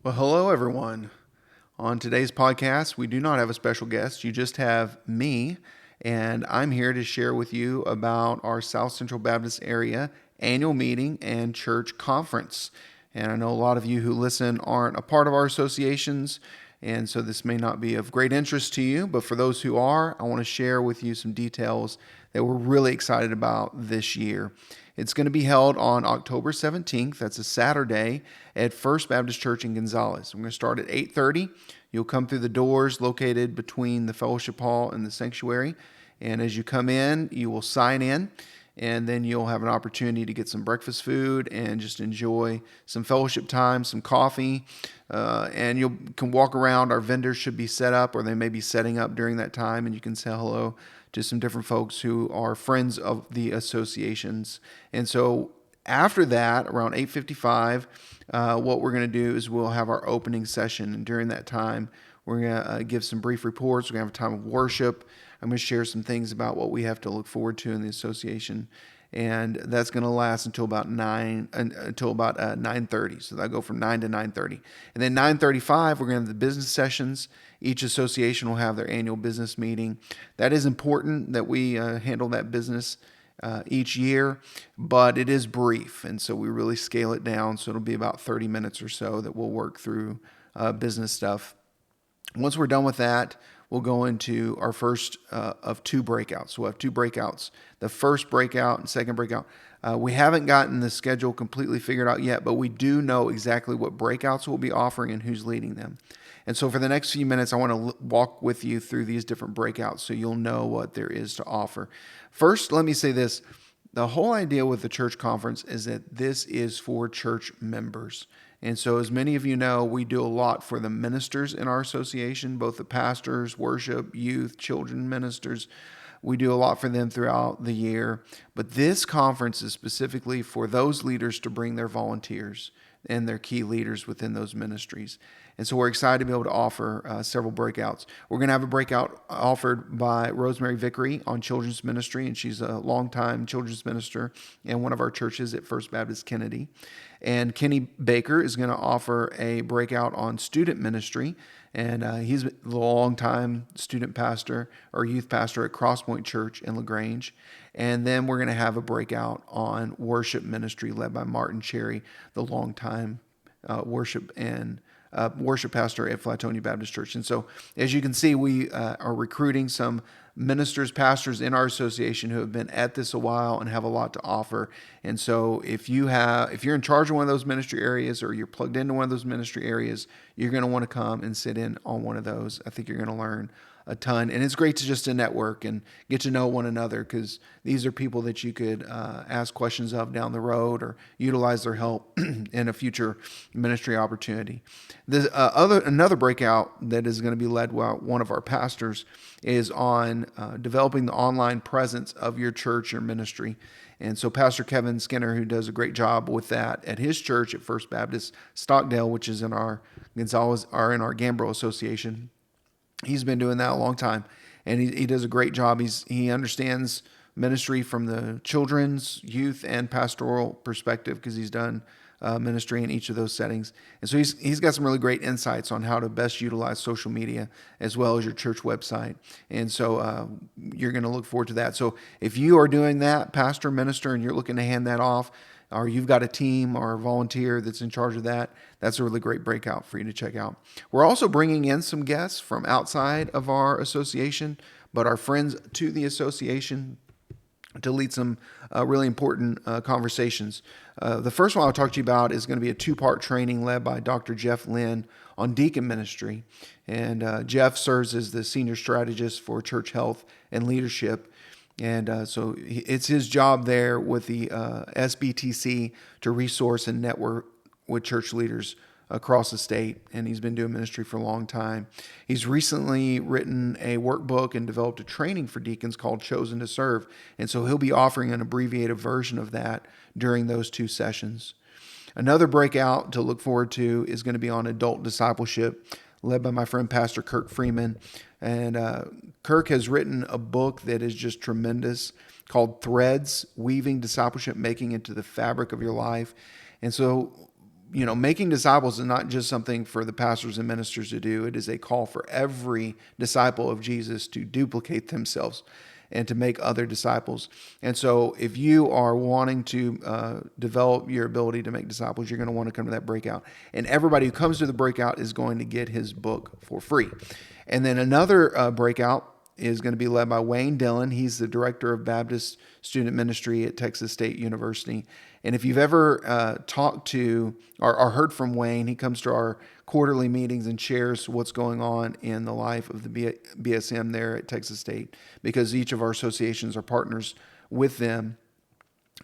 Well, hello, everyone. On today's podcast, we do not have a special guest. You just have me, and I'm here to share with you about our South Central Baptist area annual meeting and church conference. And I know a lot of you who listen aren't a part of our associations, and so this may not be of great interest to you, but for those who are, I want to share with you some details that we're really excited about this year. It's going to be held on October 17th. That's a Saturday at First Baptist Church in Gonzales. We're going to start at 8:30. You'll come through the doors located between the fellowship hall and the sanctuary. And as you come in, you will sign in, and then you'll have an opportunity to get some breakfast food and just enjoy some fellowship time, some coffee, and you can walk around. Our vendors should be set up, or they may be setting up during that time, and you can say hello to some different folks who are friends of the associations. And so after that, around 8:55, what we're going to do is we'll have our opening session, and during that time, we're going to give some brief reports. We're going to have a time of worship. I'm going to share some things about what we have to look forward to in the association, and that's going to last until about 9:30. So that'll go from 9 to 9:30, and then 9:35 we're going to have the business sessions. Each association will have their annual business meeting. That is important that we handle that business each year, but it is brief, and so we really scale it down. So it'll be about 30 minutes or so that we'll work through business stuff. Once we're done with that, we'll go into our first of two breakouts. So we'll have two breakouts. The first breakout and second breakout. We haven't gotten the schedule completely figured out yet, but we do know exactly what breakouts we'll be offering and who's leading them. And so for the next few minutes, I want to walk with you through these different breakouts so you'll know what there is to offer. First, let me say this. The whole idea with the church conference is that this is for church members. And so as many of you know, we do a lot for the ministers in our association, both the pastors, worship, youth, children ministers. We do a lot for them throughout the year. But this conference is specifically for those leaders to bring their volunteers and their key leaders within those ministries. And so we're excited to be able to offer several breakouts. We're going to have a breakout offered by Rosemary Vickery on children's ministry, and she's a longtime children's minister in one of our churches at First Baptist Kennedy. And Kenny Baker is going to offer a breakout on student ministry, and he's a longtime student pastor or youth pastor at Crosspoint Church in LaGrange. And then we're going to have a breakout on worship ministry led by Martin Cherry, the longtime worship pastor at Flatonia Baptist Church. And so, as you can see, we are recruiting some ministers, pastors in our association who have been at this a while and have a lot to offer. And so, if you're in charge of one of those ministry areas or you're plugged into one of those ministry areas, you're going to want to come and sit in on one of those. I think you're going to learn a ton, and it's great to network and get to know one another, because these are people that you could ask questions of down the road or utilize their help in a future ministry opportunity. Another breakout that is going to be led by one of our pastors is on developing the online presence of your church or ministry. And so Pastor Kevin Skinner, who does a great job with that at his church at First Baptist Stockdale, which is in our Gonzales or in our Gambro Association, he's been doing that a long time, and he does a great job. He understands ministry from the children's, youth, and pastoral perspective, because he's done ministry in each of those settings. And so he's got some really great insights on how to best utilize social media as well as your church website. And so you're going to look forward to that. So if you are doing that, pastor, minister, and you're looking to hand that off, or you've got a team or a volunteer that's in charge of that, that's a really great breakout for you to check out. We're also bringing in some guests from outside of our association, but our friends to the association, to lead some really important conversations. The first one I'll talk to you about is going to be a two-part training led by Dr. Jeff Lynn on deacon ministry. And Jeff serves as the senior strategist for church health and leadership. And so it's his job there with the SBTC to resource and network with church leaders across the state, and he's been doing ministry for a long time. He's recently written a workbook and developed a training for deacons called Chosen to Serve, and so he'll be offering an abbreviated version of that during those two sessions. Another breakout to look forward to is going to be on adult discipleship, led by my friend Pastor Kirk Freeman. And Kirk has written a book that is just tremendous called Threads, Weaving Discipleship Making into the Fabric of Your Life. And so making disciples is not just something for the pastors and ministers to do. It is a call for every disciple of Jesus to duplicate themselves and to make other disciples. And so if you are wanting to develop your ability to make disciples, you're going to want to come to that breakout. And everybody who comes to the breakout is going to get his book for free. And then another breakout is going to be led by Wayne Dillon. He's the director of Baptist Student Ministry at Texas State University. And if you've ever talked to or heard from Wayne, he comes to our quarterly meetings and shares what's going on in the life of the BSM there at Texas State, because each of our associations are partners with them.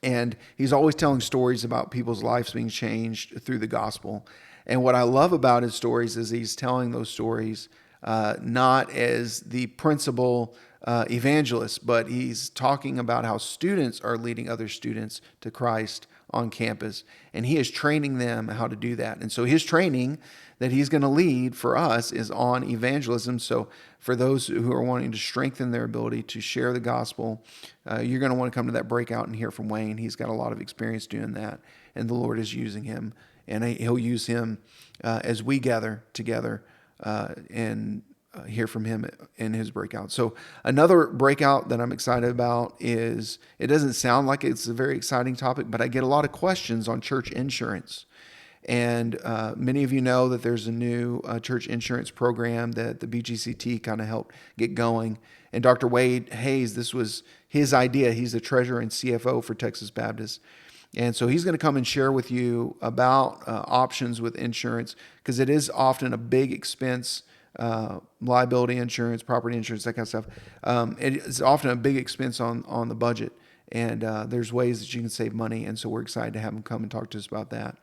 And he's always telling stories about people's lives being changed through the gospel. And what I love about his stories is he's telling those stories not as the principal evangelist, but he's talking about how students are leading other students to Christ on campus, and he is training them how to do that. And so his training that he's going to lead for us is on evangelism. So for those who are wanting to strengthen their ability to share the gospel, you're going to want to come to that breakout and hear from Wayne. He's got a lot of experience doing that, and the Lord is using him, and he'll use him as we gather together and hear from him in his breakout. So another breakout that I'm excited about is, it doesn't sound like it's a very exciting topic, but I get a lot of questions on church insurance. And many of you know that there's a new church insurance program that the BGCT kind of helped get going. And Dr. Wade Hayes, this was his idea. He's the treasurer and CFO for Texas Baptist. And so he's going to come and share with you about options with insurance, because it is often a big expense. Liability insurance, property insurance, that kind of stuff. It's often a big expense on the budget, and there's ways that you can save money. And so we're excited to have him come and talk to us about that.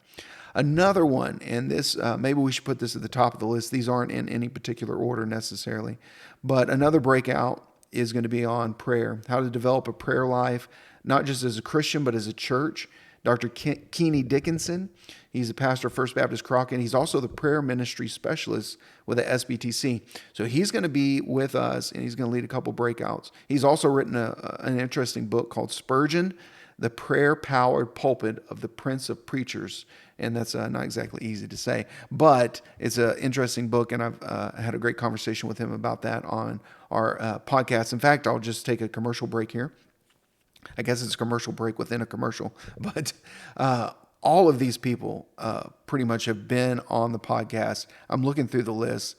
Another one, and this maybe we should put this at the top of the list. These aren't in any particular order necessarily, but another breakout is going to be on prayer, how to develop a prayer life, not just as a Christian, but as a church. Dr. Keeney Dickinson, he's a pastor of First Baptist Crockett. He's also the prayer ministry specialist with the SBTC. So he's going to be with us, and he's going to lead a couple breakouts. He's also written an interesting book called Spurgeon, the prayer-powered pulpit of the Prince of Preachers. And that's not exactly easy to say, but it's an interesting book, and I've had a great conversation with him about that on our podcast. In fact, I'll just take a commercial break here. I guess it's a commercial break within a commercial, but all of these people pretty much have been on the podcast. I'm looking through the list.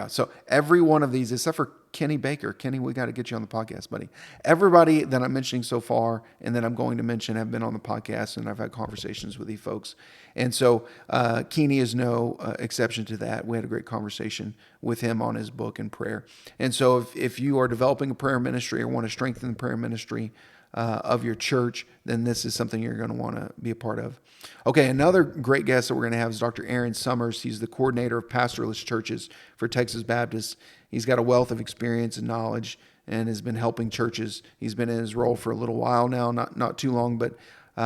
So every one of these, except for Kenny Baker. Kenny, we got to get you on the podcast, buddy. Everybody that I'm mentioning so far and that I'm going to mention have been on the podcast, and I've had conversations with these folks. And so Kenny is no exception to that. We had a great conversation with him on his book and prayer. And so if you are developing a prayer ministry or want to strengthen the prayer ministry of your church, then this is something you're going to want to be a part of. Okay, another great guest that we're going to have is Dr. Aaron Summers. He's the coordinator of pastorless churches for Texas Baptist. He's got a wealth of experience and knowledge and has been helping churches. He's been in his role for a little while now, not too long, but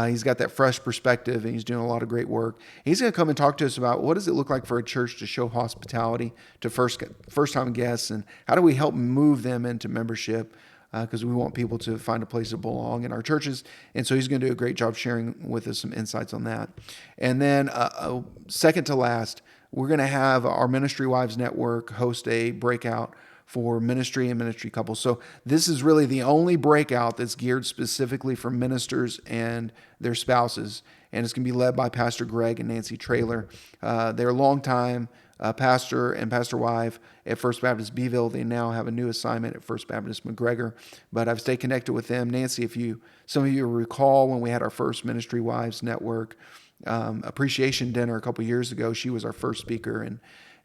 he's got that fresh perspective, and he's doing a lot of great work. He's going to come and talk to us about what does it look like for a church to show hospitality to first-time guests, and how do we help move them into membership, because we want people to find a place to belong in our churches. And so he's going to do a great job sharing with us some insights on that. And then second to last, we're going to have our Ministry Wives Network host a breakout for ministry and ministry couples. So this is really the only breakout that's geared specifically for ministers and their spouses. And it's going to be led by Pastor Greg and Nancy Traylor. They're longtime pastor and pastor wife at First Baptist Beeville. They now have a new assignment at First Baptist McGregor, but I've stayed connected with them. Nancy, some of you recall when we had our first Ministry Wives Network appreciation dinner a couple years ago, she was our first speaker,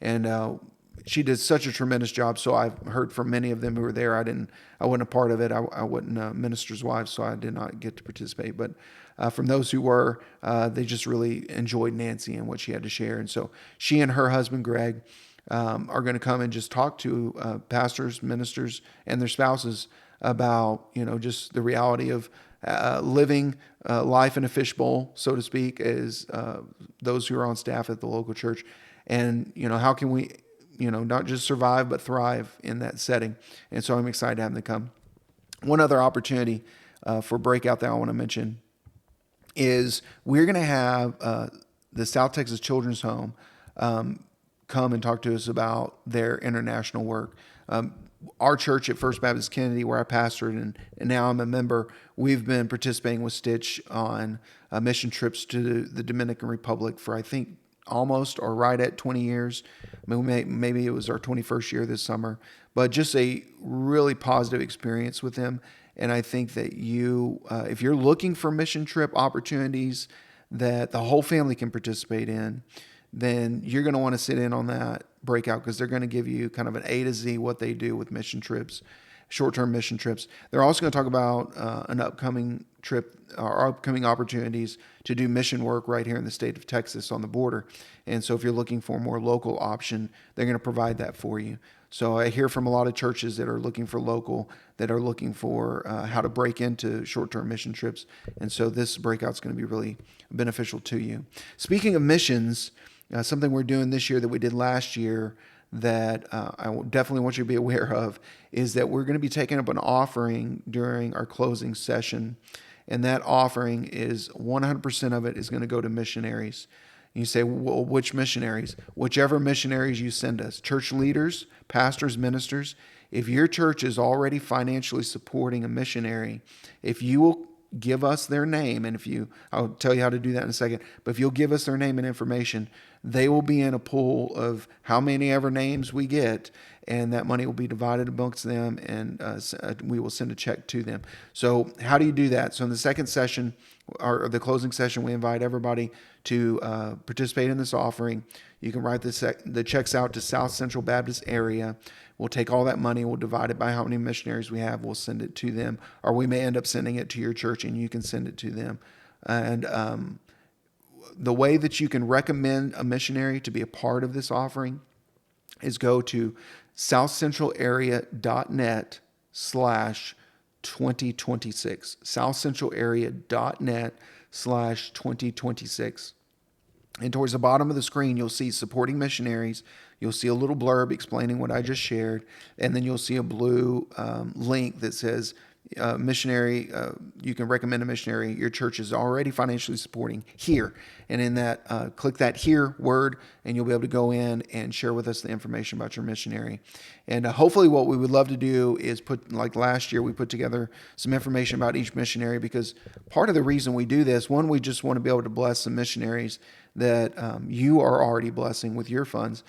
and she did such a tremendous job. So I've heard from many of them who were there. I wasn't a part of it. I wasn't a minister's wife, so I did not get to participate. But from those who were, they just really enjoyed Nancy and what she had to share. And so she and her husband, Greg, are going to come and just talk to pastors, ministers, and their spouses about, just the reality of living life in a fishbowl, so to speak, as those who are on staff at the local church. And, how can we, not just survive, but thrive in that setting. And so I'm excited to have them come. One other opportunity for breakout that I want to mention is we're going to have the South Texas Children's Home come and talk to us about their international work. Our church at First Baptist Kennedy, where I pastored and now I'm a member, we've been participating with Stitch on mission trips to the Dominican Republic for, I think, almost or right at 20 years. I mean, maybe it was our 21st year this summer, but just a really positive experience with them. And I think that if you're looking for mission trip opportunities that the whole family can participate in, then you're going to want to sit in on that breakout, because they're going to give you kind of an A to Z what they do with mission trips, short-term mission trips. They're also going to talk about an upcoming trip or upcoming opportunities to do mission work right here in the state of Texas on the border. And so if you're looking for a more local option, they're going to provide that for you. So I hear from a lot of churches that are looking for local, that are looking for how to break into short-term mission trips. And so this breakout is going to be really beneficial to you. Speaking of missions, something we're doing this year that we did last year that I definitely want you to be aware of is that we're going to be taking up an offering during our closing session. And that offering is 100% of it is going to go to missionaries. And you say, well, which missionaries? Whichever missionaries you send us. Church leaders, pastors, ministers. If your church is already financially supporting a missionary, if you will give us their name, and I'll tell you how to do that in a second, but if you'll give us their name and information, they will be in a pool of how many ever names we get, and that money will be divided amongst them, and we will send a check to them. So how do you do that? So in the second session, or the closing session, we invite everybody to participate in this offering. You can write the checks out to South Central Baptist area. We'll take all that money, we'll divide it by how many missionaries we have, we'll send it to them, or we may end up sending it to your church and you can send it to them. And the way that you can recommend a missionary to be a part of this offering is go to southcentralarea.net/2026. southcentralarea.net/2026. And towards the bottom of the screen, you'll see supporting missionaries. You'll see a little blurb explaining what I just shared. And then you'll see a blue link that says missionary. You can recommend a missionary your church is already financially supporting here. And in that, click that here word, and you'll be able to go in and share with us the information about your missionary. And hopefully what we would love to do is like last year, we put together some information about each missionary, because part of the reason we do this, one, we just want to be able to bless some missionaries that you are already blessing with your funds.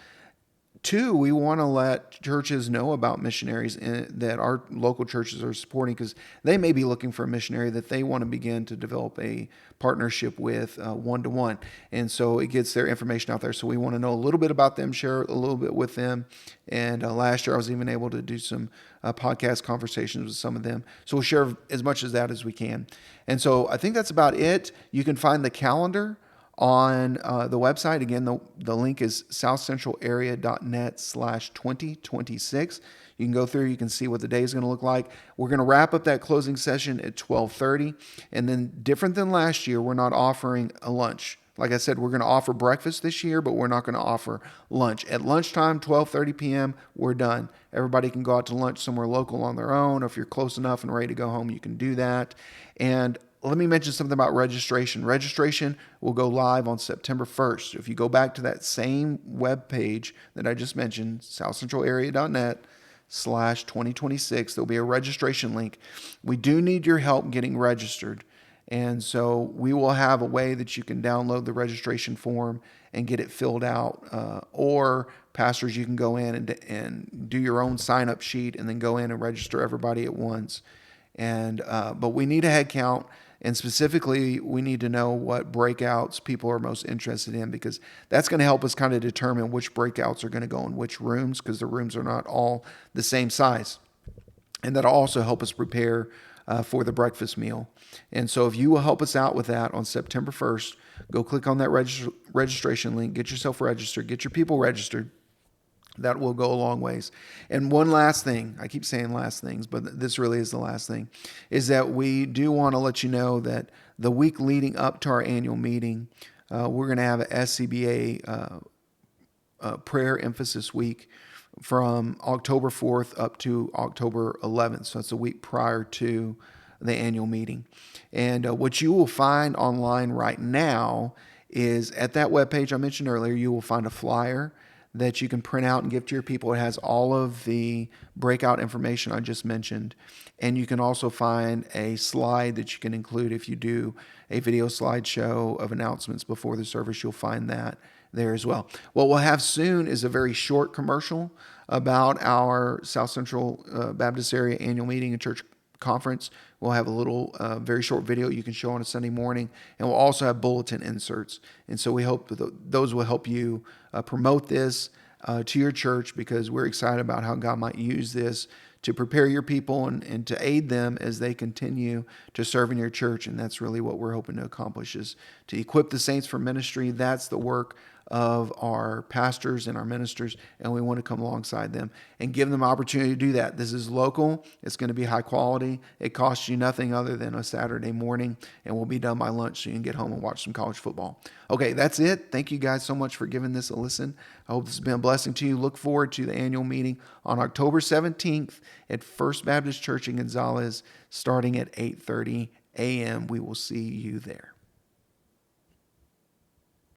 Two, we want to let churches know about missionaries that our local churches are supporting, because they may be looking for a missionary that they want to begin to develop a partnership with one-to-one. And so it gets their information out there. So we want to know a little bit about them, share a little bit with them. And last year I was even able to do some podcast conversations with some of them. So we'll share as much of that as we can. And so I think that's about it. You can find the calendar on the website. Again, the link is southcentralarea.net/2026. You can go through, you can see what the day is going to look like. We're going to wrap up that closing session at 12:30. And then, different than last year, we're not offering a lunch. Like I said, we're going to offer breakfast this year, but we're not going to offer lunch. At lunchtime, 12:30 p.m., we're done. Everybody can go out to lunch somewhere local on their own, or if you're close enough and ready to go home, you can do that. And let me mention something about registration. Registration will go live on September 1st. If you go back to that same web page that I just mentioned, southcentralarea.net/2026, there'll be a registration link. We do need your help getting registered. And so we will have a way that you can download the registration form and get it filled out. Or pastors, you can go in and do your own sign-up sheet and then go in and register everybody at once. But we need a head count. And specifically, we need to know what breakouts people are most interested in, because that's going to help us kind of determine which breakouts are going to go in which rooms, because the rooms are not all the same size. And that'll also help us prepare for the breakfast meal. And so if you will help us out with that on September 1st, go click on that registration link, get yourself registered, get your people registered. That will go a long ways. And one last thing, I keep saying last things, but this really is the last thing, is that we do want to let you know that the week leading up to our annual meeting, we're going to have a SCBA prayer emphasis week from October 4th up to October 11th. So it's a week prior to the annual meeting. And what you will find online right now is at that webpage I mentioned earlier, you will find a flyer that you can print out and give to your people. It has all of the breakout information I just mentioned. And you can also find a slide that you can include if you do a video slideshow of announcements before the service. You'll find that there as well. What we'll have soon is a very short commercial about our South Central Baptist Area annual meeting and church conference. We'll have a little very short video you can show on a Sunday morning, and we'll also have bulletin inserts. And so we hope that those will help you promote this to your church, because we're excited about how God might use this to prepare your people and to aid them as they continue to serve in your church. And that's really what we're hoping to accomplish, is to equip the saints for ministry. That's the work of our pastors and our ministers, and we want to come alongside them and give them opportunity to do that. This is local. It's going to be high quality. It costs you nothing other than a Saturday morning, and we'll be done by lunch so you can get home and watch some college football. Okay, that's it. Thank you guys so much for giving this a listen. I hope this has been a blessing to you. Look forward to the annual meeting on October 17th at First Baptist Church in Gonzales, starting at 8:30 a.m. We will see you there.